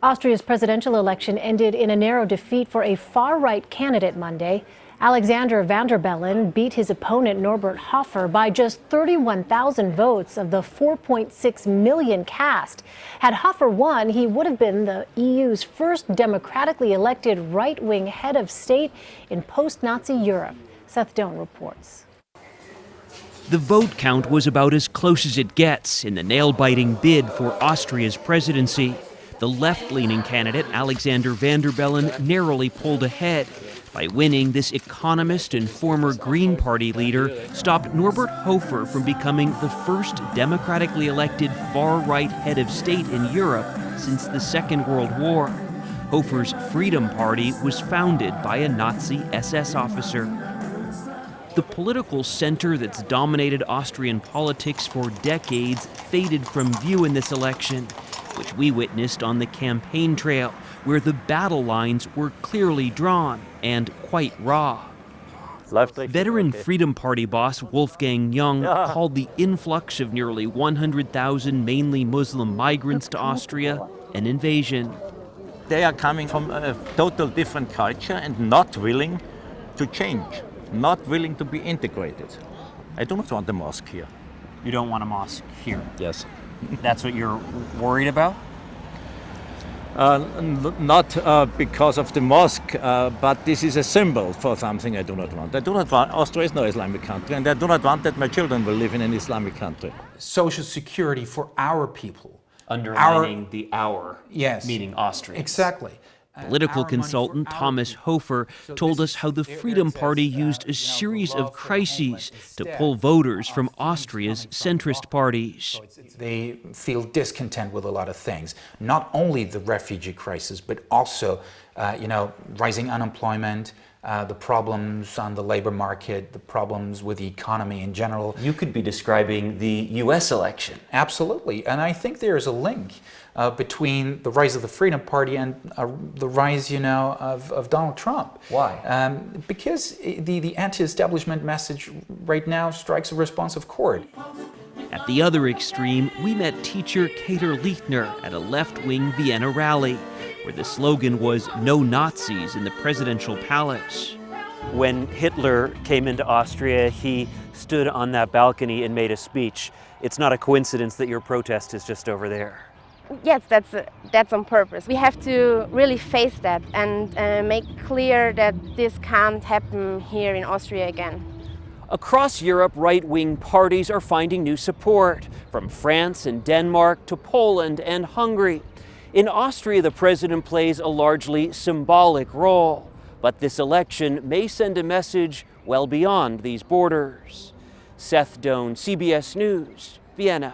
Austria's presidential election ended in a narrow defeat for a far-right candidate Monday. Alexander Van der Bellen beat his opponent Norbert Hoffer by just 31,000 votes of the 4.6 million cast. Had Hoffer won, he would have been the EU's first democratically elected right-wing head of state in post-Nazi Europe. Seth Doane reports. The vote count was about as close as it gets in the nail-biting bid for Austria's presidency. The left-leaning candidate, Alexander Van der Bellen, narrowly pulled ahead. By winning, this economist and former Green Party leader stopped Norbert Hoffer from becoming the first democratically elected far-right head of state in Europe since the Second World War. Hoffer's Freedom Party was founded by a Nazi SS officer. The political center that's dominated Austrian politics for decades faded from view in this election, which we witnessed on the campaign trail, where the battle lines were clearly drawn and quite raw. Veteran Freedom Party boss Wolfgang Jung called the influx of nearly 100,000 mainly Muslim migrants to Austria an invasion. They are coming from a total different culture and not willing to change, not willing to be integrated. I do not want a mosque here. You don't want a mosque here? Yes. That's what you're worried about? Not because of the mosque, but this is a symbol for something I do not want. I do not want, Austria is no Islamic country, and I do not want that my children will live in an Islamic country. Social security for our people. Underlining the our, yes, meaning Austria. Exactly. Political consultant Thomas Hofer told us how the Freedom Party used a series of crises to pull voters from Austria's centrist parties. They feel discontent with a lot of things, not only the refugee crisis, but also, rising unemployment, the problems on the labor market, the problems with the economy in general. You could be describing the U.S. election. Absolutely, and I think there is a link between the rise of the Freedom Party and the rise, of Donald Trump. Why? Because the anti-establishment message right now strikes a responsive chord. At the other extreme, we met teacher Kater Lichtner at a left-wing Vienna rally, where the slogan was "No Nazis" in the presidential palace. When Hitler came into Austria, he stood on that balcony and made a speech. It's not a coincidence that your protest is just over there. Yes, that's on purpose. We have to really face that and make clear that this can't happen here in Austria again. Across Europe, right-wing parties are finding new support, from France and Denmark to Poland and Hungary. In Austria, the president plays a largely symbolic role, but this election may send a message well beyond these borders. Seth Doane, CBS News, Vienna.